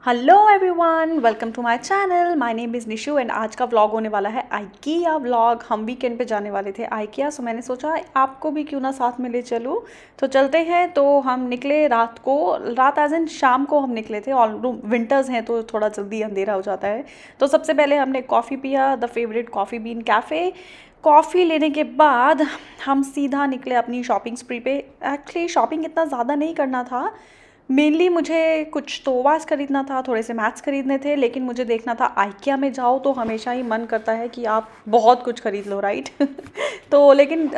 Hello everyone, welcome to my channel. My name is Nishu and आज का vlog होने वाला है आइकिया व्लॉग। हम वीकेंड पे जाने वाले थे आइकिया, सो मैंने सोचा आपको भी क्यों ना साथ में ले चलूँ। तो चलते हैं। तो हम निकले रात एज इन शाम को हम निकले थे। ऑल विंटर्स हैं तो थोड़ा जल्दी अंधेरा हो जाता है। तो सबसे पहले हमने कॉफ़ी पिया, the favourite coffee been cafe. Coffee लेने के बाद हम सीधा निकले अपनी शॉपिंग स्प्री पे। एक्चुअली शॉपिंग इतना ज़्यादा नहीं करना था। मेनली मुझे कुछ तोवास खरीदना था, थोड़े से मैट्स खरीदने थे, लेकिन मुझे देखना था आइकिया में जाओ तो हमेशा ही मन करता है कि आप बहुत कुछ खरीद लो, राइट। तो लेकिन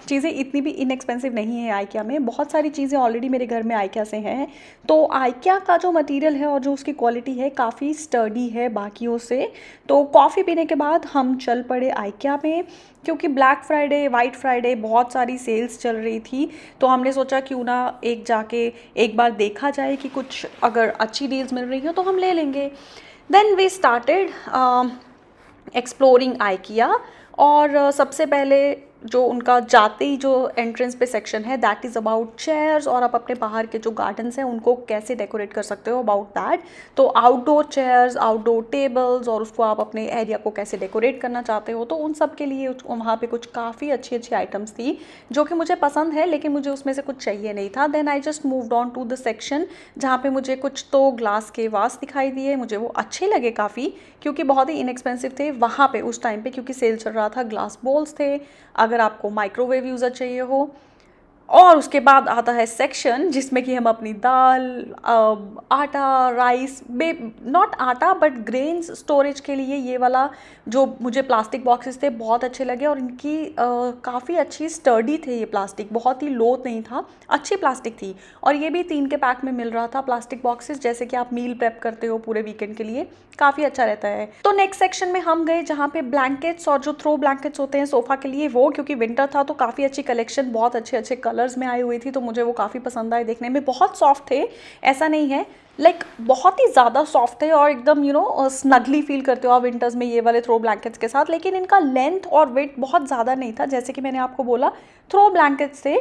चीज़ें इतनी भी इनएक्सपेंसिव नहीं है आइकिया में। बहुत सारी चीज़ें ऑलरेडी मेरे घर में आइकिया से हैं। तो आइकिया का जो मटेरियल है और जो उसकी क्वालिटी है काफ़ी स्टर्डी है बाकियों से। तो कॉफ़ी पीने के बाद हम चल पड़े आइकिया में, क्योंकि ब्लैक फ्राइडे, वाइट फ्राइडे बहुत सारी सेल्स चल रही थी। तो हमने सोचा क्यों ना एक बार देखा जाए कि कुछ अगर अच्छी डील्स मिल रही हो तो हम ले लेंगे। Then we started exploring IKEA. और सबसे पहले जो उनका जाते ही जो एंट्रेंस पे सेक्शन है दैट इज़ अबाउट चेयर्स, और आप अपने बाहर के जो गार्डन्स हैं उनको कैसे डेकोरेट कर सकते हो, अबाउट दैट। तो आउटडोर चेयर्स, आउटडोर टेबल्स, और उसको आप अपने एरिया को कैसे डेकोरेट करना चाहते हो, तो उन सब के लिए वहाँ पे कुछ काफ़ी अच्छी अच्छी आइटम्स थी जो कि मुझे पसंद है, लेकिन मुझे उसमें से कुछ चाहिए नहीं था। Then I just moved on to the section जहाँ पे मुझे कुछ तो ग्लास के वास दिखाई दिए। मुझे वो अच्छे लगे काफ़ी, क्योंकि बहुत ही इनएक्सपेंसिव थे वहाँ पे उस टाइम पे, क्योंकि सेल चल रहा था। ग्लास बॉल्स थे अगर आपको माइक्रोवेव यूज़र चाहिए हो। और उसके बाद आता है सेक्शन जिसमें कि हम अपनी दाल, आटा, राइस, नॉट आटा बट ग्रेन्स स्टोरेज के लिए ये वाला जो मुझे प्लास्टिक बॉक्सेस थे बहुत अच्छे लगे। और इनकी काफ़ी अच्छी स्टर्डी थे ये प्लास्टिक, बहुत ही लोथ नहीं था, अच्छी प्लास्टिक थी। और ये भी 3 के पैक में मिल रहा था प्लास्टिक बॉक्सेस, जैसे कि आप मील प्रेप करते हो पूरे वीकेंड के लिए, काफ़ी अच्छा रहता है। तो नेक्स्ट सेक्शन में हम गए जहाँ पे ब्लैंकेट्स और जो थ्रो ब्लैंकेट्स होते हैं सोफ़ा के लिए, वो क्योंकि विंटर था तो काफ़ी अच्छी कलेक्शन बहुत अच्छे अच्छे कलर्स में आई हुई थी, तो मुझे वो काफ़ी पसंद आए। देखने में बहुत सॉफ्ट थे, ऐसा नहीं है लाइक बहुत ही ज़्यादा सॉफ्ट थे, और एकदम स्नगली फील करते हो आप विंटर्स में ये वाले थ्रो ब्लैंकेट्स के साथ। लेकिन इनका लेंथ और वेट बहुत ज़्यादा नहीं था, जैसे कि मैंने आपको बोला थ्रो ब्लैंकेट्स थे।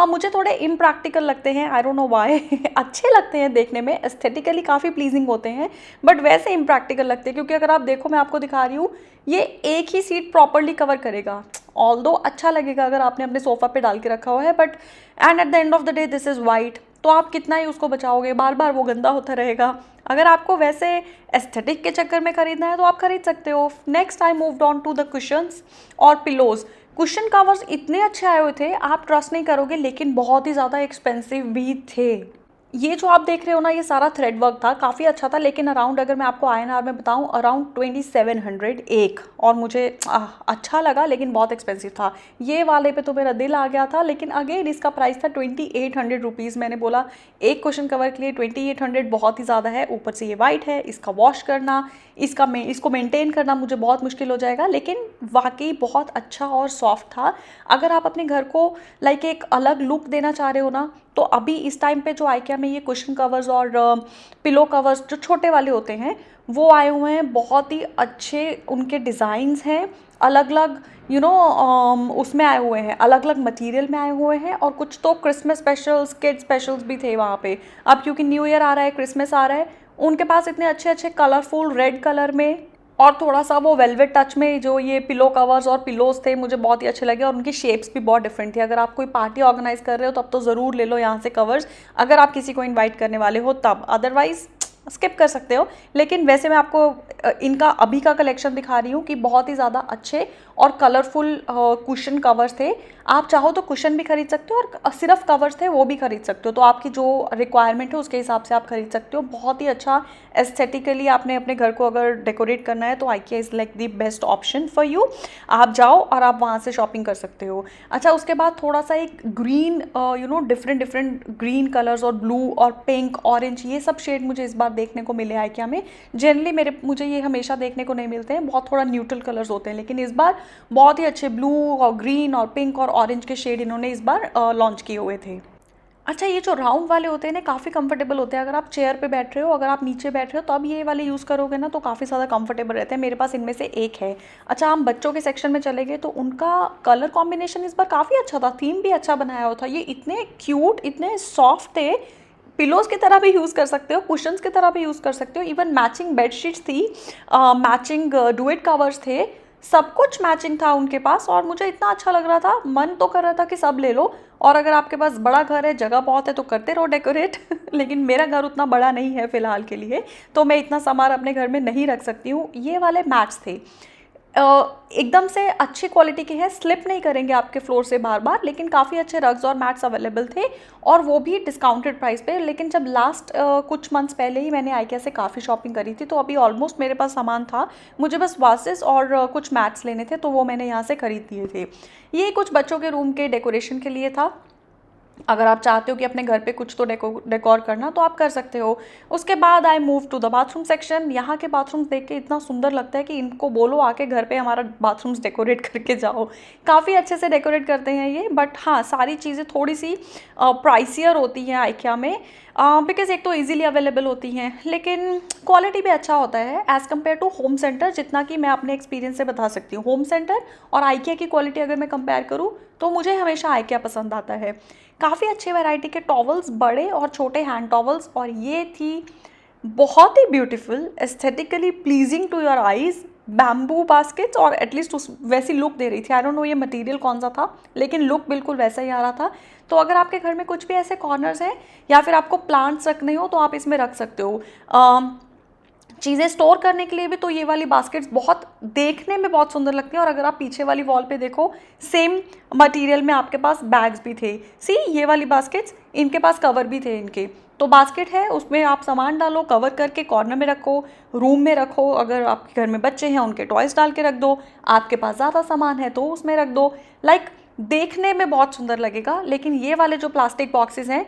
मुझे थोड़े इम्प्रैक्टिकल लगते हैं, आई डोंट नो व्हाई। अच्छे लगते हैं देखने में, एस्थेटिकली काफ़ी प्लीजिंग होते हैं, बट वैसे इम्प्रैक्टिकल लगते हैं। क्योंकि अगर आप देखो, मैं आपको दिखा रही हूँ, ये एक ही सीट प्रॉपरली कवर करेगा। ऑल्दो अच्छा लगेगा अगर आपने अपने सोफ़ा पे डाल के रखा हुआ है, but and at the end of the day this is white, तो आप कितना ही उसको बचाओगे, बार बार वो गंदा होता रहेगा। अगर आपको वैसे एस्थेटिक के चक्कर में खरीदना है तो आप खरीद सकते हो। Next I moved on to the cushions और पिलोज। कुशन कवर्स इतने अच्छे आए हुए थे, आप ट्रस्ट नहीं करोगे, लेकिन बहुत ही ज़्यादा एक्सपेंसिव भी थे। ये जो आप देख रहे हो ना, ये सारा थ्रेड वर्क था, काफ़ी अच्छा था, लेकिन अराउंड अगर मैं आपको INR में बताऊं, अराउंड 2700 एक। और मुझे अच्छा लगा, लेकिन बहुत एक्सपेंसिव था। ये वाले पे तो मेरा दिल आ गया था, लेकिन अगेन इसका प्राइस था 2800 रुपीज़। मैंने बोला एक क्वेश्चन कवर के लिए 2800 बहुत ही ज़्यादा है। ऊपर से ये वाइट है, इसका वॉश करना, इसको मेंटेन करना मुझे बहुत मुश्किल हो जाएगा, लेकिन वाकई बहुत अच्छा और सॉफ्ट था। अगर आप अपने घर को लाइक एक अलग लुक देना चाह रहे हो ना, तो अभी इस टाइम पे जो आइकिया में ये कुशन कवर्स और पिलो कवर्स जो छोटे वाले होते हैं वो आए हुए हैं, बहुत ही अच्छे उनके डिज़ाइंस हैं, अलग अलग उसमें आए हुए हैं, अलग अलग मटेरियल में आए हुए हैं। और कुछ तो क्रिसमस स्पेशल्स, किड स्पेशल्स भी थे वहाँ पे। अब क्योंकि न्यू ईयर आ रहा है, क्रिसमस आ रहा है, उनके पास इतने अच्छे अच्छे कलरफुल रेड कलर में और थोड़ा सा वो वेलवेट टच में जो ये पिलो कवर्स और पिलोज थे, मुझे बहुत ही अच्छे लगे। और उनकी शेप्स भी बहुत डिफरेंट थी। अगर आप कोई पार्टी ऑर्गेनाइज कर रहे हो तब तो ज़रूर ले लो यहाँ से कवर्स, अगर आप किसी को इनवाइट करने वाले हो तब, अदरवाइज स्किप कर सकते हो। लेकिन वैसे मैं आपको इनका अभी का कलेक्शन दिखा रही हूँ कि बहुत ही ज़्यादा अच्छे और कलरफुल कुशन कवर्स थे। आप चाहो तो कुशन भी खरीद सकते हो, और सिर्फ कवर्स थे वो भी खरीद सकते हो। तो आपकी जो रिक्वायरमेंट है उसके हिसाब से आप खरीद सकते हो। बहुत ही अच्छा एस्थेटिकली आपने अपने घर को अगर डेकोरेट करना है तो IKEA is like the best option for you. आप जाओ और आप वहाँ से शॉपिंग कर सकते हो। अच्छा, उसके बाद थोड़ा सा एक green different different green colours और ब्लू और पिंक, ऑरेंज, ये सब शेड मुझे इस बार देखने को मिले आइकिया में। जनरली मुझे ये हमेशा देखने को नहीं मिलते हैं, बहुत थोड़ा न्यूट्रल कलर्स होते हैं, लेकिन इस बार बहुत ही अच्छे ब्लू और ग्रीन और पिंक और ऑरेंज के शेड इन्होंने इस बार लॉन्च किए हुए थे। अच्छा, ये जो राउंड वाले होते हैं ना, काफ़ी कंफर्टेबल होते हैं। अगर आप चेयर पे बैठ रहे हो, अगर आप नीचे बैठ रहे हो, तो अब ये वाले यूज़ करोगे ना तो काफ़ी ज़्यादा कंफर्टेबल रहते हैं। मेरे पास इनमें से एक है। अच्छा, हम बच्चों के सेक्शन में चले गए तो उनका कलर कॉम्बिनेशन इस बार काफ़ी अच्छा था, थीम भी अच्छा बनाया हुआ था। ये इतने क्यूट, इतने सॉफ्ट थे, पिलोज की तरह भी यूज़ कर सकते हो, कुशंस की तरह भी यूज़ कर सकते हो, इवन मैचिंग बेडशीट्स थी, मैचिंग डुएट कवर्स थे, सब कुछ मैचिंग था उनके पास। और मुझे इतना अच्छा लग रहा था, मन तो कर रहा था कि सब ले लो। और अगर आपके पास बड़ा घर है, जगह बहुत है, तो करते रहो डेकोरेट लेकिन मेरा घर उतना बड़ा नहीं है फ़िलहाल के लिए, तो मैं इतना सामान अपने घर में नहीं रख सकती हूँ। ये वाले मैट्स थे, एकदम से अच्छी क्वालिटी के हैं, स्लिप नहीं करेंगे आपके फ्लोर से बार बार, लेकिन काफ़ी अच्छे रग्स और मैट्स अवेलेबल थे, और वो भी डिस्काउंटेड प्राइस पे। लेकिन जब लास्ट कुछ मंथ्स पहले ही मैंने आइकिया से काफ़ी शॉपिंग करी थी, तो अभी ऑलमोस्ट मेरे पास सामान था, मुझे बस वासेस और कुछ मैट्स लेने थे, तो वो मैंने यहाँ से खरीद दिए थे। ये कुछ बच्चों के रूम के डेकोरेशन के लिए था। अगर आप चाहते हो कि अपने घर पे कुछ तो डेकोर करना, तो आप कर सकते हो। उसके बाद I move to the bathroom section. यहाँ के बाथरूम्स देख के इतना सुंदर लगता है कि इनको बोलो आके घर पे हमारा बाथरूम्स डेकोरेट करके जाओ। काफ़ी अच्छे से डेकोरेट करते हैं ये, बट हाँ, सारी चीज़ें थोड़ी सी प्राइसियर होती हैं आइकिया में, बिकॉज एक तो ईजिली अवेलेबल होती हैं, लेकिन क्वालिटी भी अच्छा होता है as compare to Home Centre, जितना कि मैं अपने एक्सपीरियंस से बता सकती हूँ। होम सेंटर और आइकिया की क्वालिटी अगर मैं कंपेयर करूँ, तो मुझे हमेशा आइकिया पसंद आता है। काफ़ी अच्छे वैरायटी के टॉवल्स, बड़े और छोटे हैंड टॉवल्स, और ये थी बहुत ही beautiful, aesthetically pleasing to your eyes bamboo baskets, और एटलीस्ट उस वैसी लुक दे रही थी। आई डोंट नो ये मटेरियल कौन सा था, लेकिन लुक बिल्कुल वैसा ही आ रहा था। तो अगर आपके घर में कुछ भी ऐसे कॉर्नर्स हैं, या फिर आपको प्लांट्स रखने हो, तो आप इसमें रख सकते हो। चीज़ें स्टोर करने के लिए भी, तो ये वाली बास्केट्स बहुत देखने में बहुत सुंदर लगती हैं। और अगर आप पीछे वाली वॉल पे देखो, सेम मटेरियल में आपके पास बैग्स भी थे। सी ये वाली बास्केट्स, इनके पास कवर भी थे इनके। तो बास्केट है, उसमें आप सामान डालो, कवर करके कॉर्नर में रखो, रूम में रखो। अगर आपके घर में बच्चे हैं, उनके टॉयज़ डाल के रख दो। आपके पास ज़्यादा सामान है तो उसमें रख दो। देखने में बहुत सुंदर लगेगा। लेकिन ये वाले जो प्लास्टिक बॉक्सेस हैं,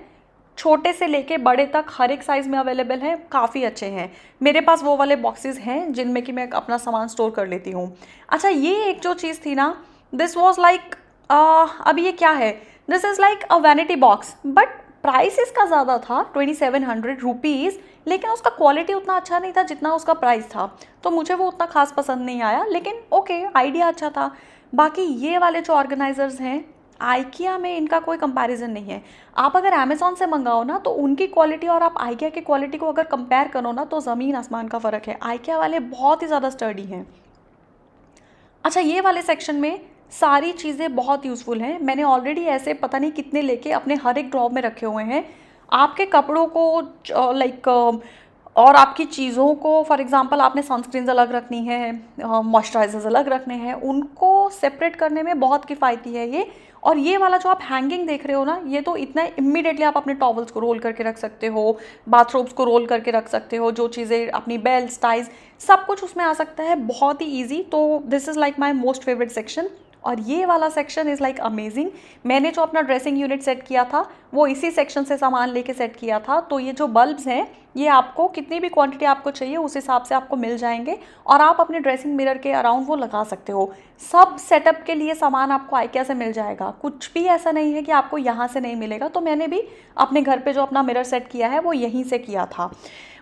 छोटे से लेके बड़े तक हर एक साइज़ में अवेलेबल हैं, काफ़ी अच्छे हैं। मेरे पास वो वाले बॉक्सेस हैं जिनमें कि मैं अपना सामान स्टोर कर लेती हूँ। अच्छा, ये एक जो चीज़ थी ना, दिस वॉज लाइक, अभी ये क्या है, this is like a vanity box, but price इसका ज़्यादा था, 2700 रुपीज़, लेकिन उसका क्वालिटी उतना अच्छा नहीं था जितना उसका प्राइस था, तो मुझे वो उतना खास पसंद नहीं आया। लेकिन ओके, आइडिया अच्छा था। बाकी ये वाले जो ऑर्गेनाइजर्स हैं, आइकिया में इनका कोई कंपैरिजन नहीं है। आप अगर अमेज़ॉन से मंगाओ ना, तो उनकी क्वालिटी और आप आइकिया की क्वालिटी को अगर कंपेयर करो ना, तो ज़मीन आसमान का फ़र्क है। आइकिया वाले बहुत ही ज़्यादा स्टर्डी हैं। अच्छा, ये वाले सेक्शन में सारी चीज़ें बहुत यूज़फुल हैं। मैंने ऑलरेडी ऐसे पता नहीं कितने लेके अपने हर एक ड्रॉर में रखे हुए हैं। आपके कपड़ों को लाइक, और आपकी चीज़ों को, फॉर एग्जांपल आपने सनस्क्रीन्स अलग रखनी है, मॉइस्चराइजर्स अलग रखने हैं, उनको सेपरेट करने में बहुत किफ़ायती है ये। और ये वाला जो आप हैंगिंग देख रहे हो ना, ये तो इतना इमीडिएटली आप अपने टॉवल्स को रोल करके रख सकते हो, बाथरोब्स को रोल करके रख सकते हो, जो चीज़ें अपनी बेल्ट, टाइज, सब कुछ उसमें आ सकता है, बहुत ही ईजी। तो this is like my most favourite section. और ये वाला सेक्शन इज़ लाइक अमेजिंग। मैंने जो अपना ड्रेसिंग यूनिट सेट किया था, वो इसी सेक्शन से सामान लेके सेट किया था। तो ये जो बल्ब्स हैं, ये आपको कितनी भी क्वांटिटी आपको चाहिए उस हिसाब से आपको मिल जाएंगे, और आप अपने ड्रेसिंग मिरर के अराउंड वो लगा सकते हो। सब सेटअप के लिए सामान आपको आइकिया से मिल जाएगा, कुछ भी ऐसा नहीं है कि आपको यहाँ से नहीं मिलेगा। तो मैंने भी अपने घर पे जो अपना मिरर सेट किया है, वो यहीं से किया था।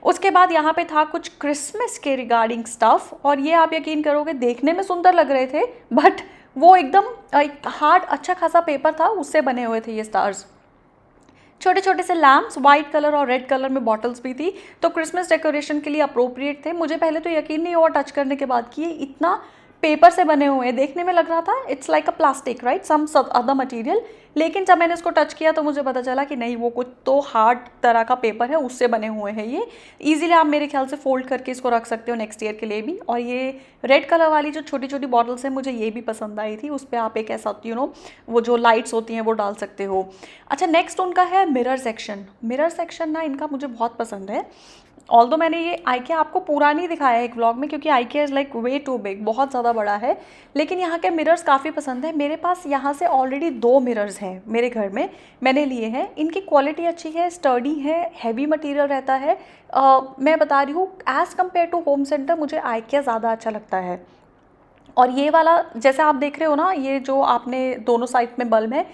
उसके बाद यहाँ पे था कुछ क्रिसमस के रिगार्डिंग स्टफ़, और ये आप यकीन करोगे, देखने में सुंदर लग रहे थे, बट वो एकदम एक हार्ड अच्छा खासा पेपर था, उससे बने हुए थे ये स्टार्स। छोटे छोटे से लैम्प्स, वाइट कलर और रेड कलर में बॉटल्स भी थी, तो क्रिसमस डेकोरेशन के लिए अप्रोप्रिएट थे। मुझे पहले तो यकीन नहीं हुआ टच करने के बाद कि ये इतना पेपर से बने हुए हैं। देखने में लग रहा था it's like a plastic, right, some other material, लेकिन जब मैंने इसको टच किया तो मुझे पता चला कि नहीं, वो कुछ तो हार्ड तरह का पेपर है, उससे बने हुए हैं ये। ईजिली आप मेरे ख्याल से फोल्ड करके इसको रख सकते हो नेक्स्ट ईयर के लिए भी। और ये रेड कलर वाली जो छोटी छोटी बॉटल्स हैं, मुझे ये भी पसंद आई थी। उस पर आप एक ऐसा वो जो लाइट्स होती हैं वो डाल सकते हो। अच्छा, नेक्स्ट उनका है मिरर सेक्शन। मिरर सेक्शन ना इनका मुझे बहुत पसंद है। ऑल्दो मैंने ये आइकिया आपको पूरा नहीं दिखाया है एक व्लॉग में, क्योंकि IKEA is like way too big, बहुत ज़्यादा बड़ा है, लेकिन यहाँ के मिरर्स काफ़ी पसंद है। मेरे पास यहाँ से ऑलरेडी 2 मिरर्स हैं मेरे घर में, मैंने लिए हैं। इनकी क्वालिटी अच्छी है, स्टर्डी है, हैवी मटेरियल रहता है। मैं बता रही हूँ, as compare to Home Centre मुझे आइकिया ज़्यादा अच्छा लगता है। और ये वाला जैसे आप देख रहे हो ना, ये जो आपने दोनों साइड में बल्ब है,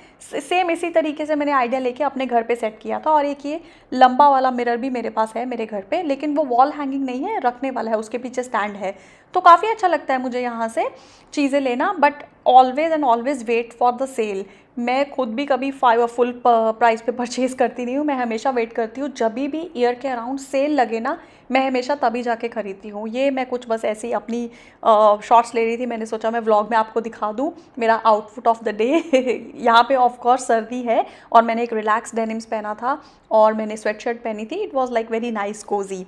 सेम इसी तरीके से मैंने आइडिया लेके अपने घर पे सेट किया था। और एक ये लंबा वाला मिरर भी मेरे पास है मेरे घर पे, लेकिन वो वॉल हैंगिंग नहीं है, रखने वाला है, उसके पीछे स्टैंड है। तो काफ़ी अच्छा लगता है मुझे यहाँ से चीज़ें लेना, but always and always wait for the sale. मैं खुद भी कभी फुल प्राइस पे परचेज़ करती नहीं हूँ, मैं हमेशा वेट करती हूँ जब भी ईयर के अराउंड सेल लगे ना, मैं हमेशा तभी जाके खरीदती हूँ। ये मैं कुछ बस ऐसे ही अपनी शॉर्ट्स ले रही थी, मैंने सोचा मैं व्लॉग में आपको दिखा दूँ मेरा आउटफिट ऑफ द डे। यहाँ पे ऑफ कोर्स सर्दी है और मैंने एक रिलैक्स डेनिम्स पहना था और मैंने स्वेट शर्ट पहनी थी। It was like very nice cosy.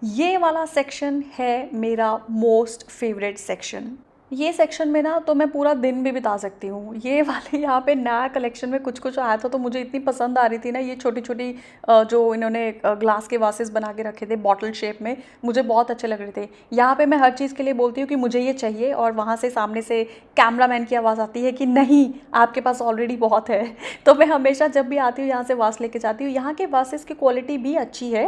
ये वाला सेक्शन है मेरा मोस्ट फेवरेट सेक्शन। ये सेक्शन में ना तो मैं पूरा दिन भी बिता सकती हूँ। ये वाले यहाँ पे नया कलेक्शन में कुछ कुछ आया था तो मुझे इतनी पसंद आ रही थी ना, ये छोटी छोटी जो इन्होंने ग्लास के वासेस बना के रखे थे बॉटल शेप में, मुझे बहुत अच्छे लग रहे थे। यहाँ पे मैं हर चीज़ के लिए बोलती हूँ कि मुझे ये चाहिए और वहाँ से सामने से कैमरामैन की आवाज़ आती है कि नहीं, आपके पास ऑलरेडी बहुत है। तो मैं हमेशा जब भी आती हूँ यहाँ से वास लेके जाती हूँ। यहाँ के वासेस की क्वालिटी भी अच्छी है।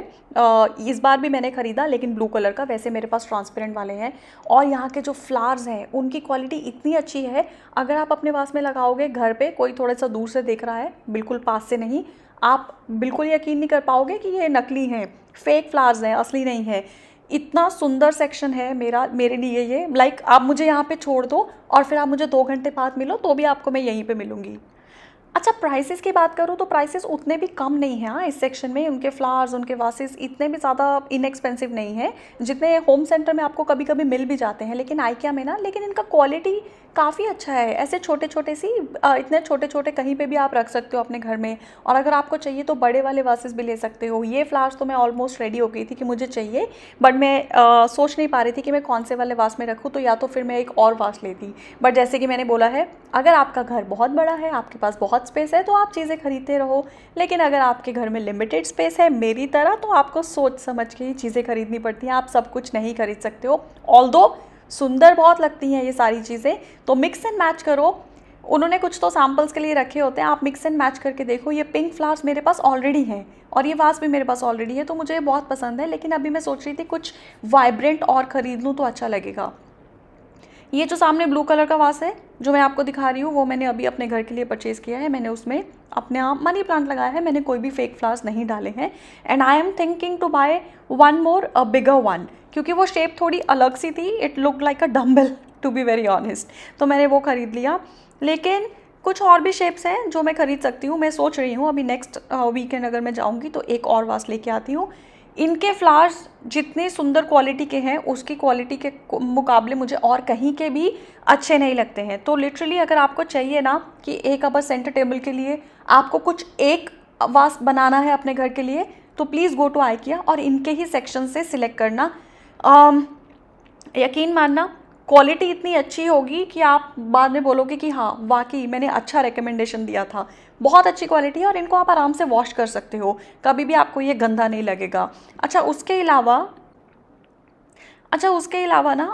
इस बार भी मैंने ख़रीदा लेकिन ब्लू कलर का, वैसे मेरे पास ट्रांसपेरेंट वाले हैं। और यहाँ के जो फ्लावर्स हैं उनकी क्वालिटी इतनी अच्छी है, अगर आप अपने वास में लगाओगे घर पे, कोई थोड़ा सा दूर से देख रहा है, बिल्कुल पास से नहीं, आप बिल्कुल यकीन नहीं कर पाओगे कि ये नकली हैं, फेक फ्लावर्स हैं, असली नहीं है। इतना सुंदर सेक्शन है मेरे लिए ये। लाइक आप मुझे यहाँ पे छोड़ दो और फिर आप मुझे 2 घंटे बाद मिलो तो भी आपको मैं यहीं पे मिलूँगी। अच्छा, प्राइसेस की बात करूँ तो प्राइसेस उतने भी कम नहीं हैं। हाँ, इस सेक्शन में उनके फ्लावर्स, उनके वासेस इतने भी ज़्यादा इनएक्सपेंसिव नहीं है जितने होम सेंटर में आपको कभी कभी मिल भी जाते हैं, लेकिन आइकिया में ना, लेकिन इनका क्वालिटी काफ़ी अच्छा है। ऐसे छोटे छोटे सी इतने छोटे छोटे कहीं पे भी आप रख सकते हो अपने घर में, और अगर आपको चाहिए तो बड़े वाले वासेस भी ले सकते हो। ये फ्लावर्स तो मैं ऑलमोस्ट रेडी हो गई थी कि मुझे चाहिए, बट मैं सोच नहीं पा रही थी कि मैं कौन से वाले वास में रखूँ, तो या तो फिर मैं एक और वास लेती। बट जैसे कि मैंने बोला है, अगर आपका घर बहुत बड़ा है, आपके पास बहुत स्पेस है, तो आप चीज़ें खरीदते रहो। लेकिन अगर आपके घर में लिमिटेड स्पेस है मेरी तरह, तो आपको सोच समझ के ही चीज़ें खरीदनी पड़ती हैं। आप सब कुछ नहीं खरीद सकते हो। ऑल्दो सुंदर बहुत लगती हैं ये सारी चीज़ें, तो मिक्स एंड मैच करो। उन्होंने कुछ तो सैम्पल्स के लिए रखे होते हैं, आप मिक्स एंड मैच करके देखो। ये पिंक फ्लावर्स मेरे पास ऑलरेडी हैं और ये वास भी मेरे पास ऑलरेडी है, तो मुझे ये बहुत पसंद है। लेकिन अभी मैं सोच रही थी कुछ वाइब्रेंट और ख़रीद लूँ तो अच्छा लगेगा। ये जो सामने ब्लू कलर का वास है जो मैं आपको दिखा रही हूँ, वो मैंने अभी अपने घर के लिए परचेज़ किया है। मैंने उसमें अपने आप मनी प्लांट लगाया है, मैंने कोई भी फेक फ्लावर्स नहीं डाले हैं। And I am thinking to buy one more a bigger one, क्योंकि वो शेप थोड़ी अलग सी थी। It look like a dumbbell to be very honest, तो मैंने वो ख़रीद लिया। लेकिन कुछ और भी शेप्स हैं जो मैं ख़रीद सकती हूँ। मैं सोच रही हूँ अभी नेक्स्ट वीकेंड अगर मैं जाऊँगी तो एक और वास लेके आती हूँ। इनके फ्लावर्स जितने सुंदर क्वालिटी के हैं, उसकी क्वालिटी के मुकाबले मुझे और कहीं के भी अच्छे नहीं लगते हैं। तो लिटरली अगर आपको चाहिए ना कि एक अबर सेंटर टेबल के लिए आपको कुछ एक वास बनाना है अपने घर के लिए, तो प्लीज़ गो टू आइकिया और इनके ही सेक्शन से सिलेक्ट करना। यकीन मानना, क्वालिटी इतनी अच्छी होगी कि आप बाद में बोलोगे कि हाँ वाकई मैंने अच्छा रिकमेंडेशन दिया था। बहुत अच्छी क्वालिटी है और इनको आप आराम से वॉश कर सकते हो, कभी भी आपको ये गंदा नहीं लगेगा। अच्छा उसके अलावा ना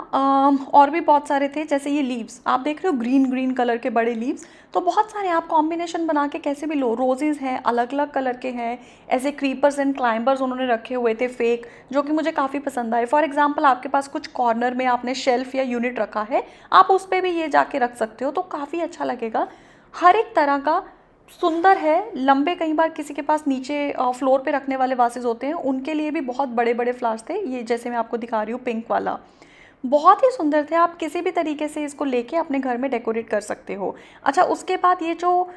और भी बहुत सारे थे। जैसे ये लीव्स आप देख रहे हो, ग्रीन ग्रीन कलर के बड़े लीव्स, तो बहुत सारे आप कॉम्बिनेशन बना के कैसे भी लो। रोजेज़ हैं, अलग अलग कलर के हैं, ऐसे क्रीपर्स एंड क्लाइंबर्स उन्होंने रखे हुए थे फेक, जो कि मुझे काफ़ी पसंद आए। फॉर एग्जांपल आपके पास कुछ कॉर्नर में आपने शेल्फ या यूनिट रखा है, आप उस पर भी ये जाके रख सकते हो, तो काफ़ी अच्छा लगेगा। हर एक तरह का सुंदर है। लंबे, कई बार किसी के पास नीचे फ्लोर पे रखने वाले वासेस होते हैं, उनके लिए भी बहुत बड़े बड़े फ्लावर्स थे। ये जैसे मैं आपको दिखा रही हूँ पिंक वाला, बहुत ही सुंदर थे। आप किसी भी तरीके से इसको लेके अपने घर में डेकोरेट कर सकते हो। अच्छा उसके बाद ये जो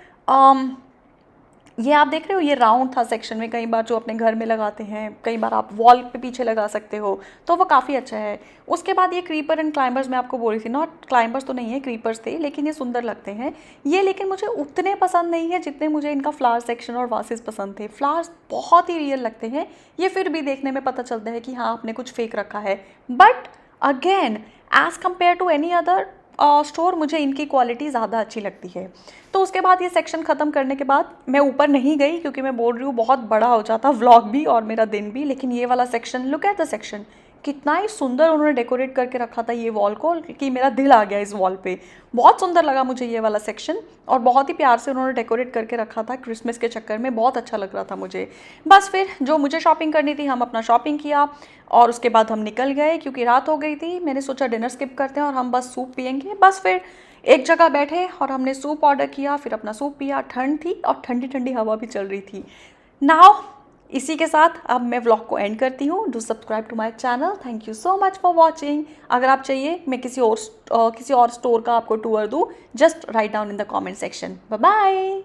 ये आप देख रहे हो, ये राउंड था सेक्शन में, कई बार जो अपने घर में लगाते हैं, कई बार आप वॉल पे पीछे लगा सकते हो, तो वो काफ़ी अच्छा है। उसके बाद ये क्रीपर एंड क्लाइंबर्स मैं आपको बोल रही थी, नॉट क्लाइंबर्स तो नहीं है, क्रीपर्स थे, लेकिन ये सुंदर लगते हैं ये। लेकिन मुझे उतने पसंद नहीं है जितने मुझे इनका फ्लावर सेक्शन और वासेस पसंद थे। फ्लावर्स बहुत ही रियल लगते हैं, ये फिर भी देखने में पता चलता है कि हाँ आपने कुछ फेक रखा है। But again as compare to any other store, मुझे इनकी क्वालिटी ज़्यादा अच्छी लगती है। तो उसके बाद ये सेक्शन ख़त्म करने के बाद मैं ऊपर नहीं गई, क्योंकि मैं बोल रही हूँ बहुत बड़ा हो जाता व्लॉग भी और मेरा दिन भी। लेकिन ये वाला section, look at the section, कितना ही सुंदर उन्होंने डेकोरेट करके रखा था ये वॉल को, कि मेरा दिल आ गया इस वॉल पे। बहुत सुंदर लगा मुझे ये वाला सेक्शन, और बहुत ही प्यार से उन्होंने डेकोरेट करके रखा था क्रिसमस के चक्कर में, बहुत अच्छा लग रहा था मुझे। बस फिर जो मुझे शॉपिंग करनी थी, हम अपना शॉपिंग किया और उसके बाद हम निकल गए, क्योंकि रात हो गई थी। मैंने सोचा डिनर स्किप करते हैं और हम बस सूप पियेंगे। बस फिर एक जगह बैठे और हमने सूप ऑर्डर किया, फिर अपना सूप पिया। ठंड थी और ठंडी ठंडी हवा भी चल रही थी। नाउ इसी के साथ अब मैं व्लॉग को एंड करती हूँ. Do subscribe to my channel. Thank you so much for watching. अगर आप चाहिए मैं किसी और स्टोर का आपको टूर दूँ, just write down in the comment section. Bye bye.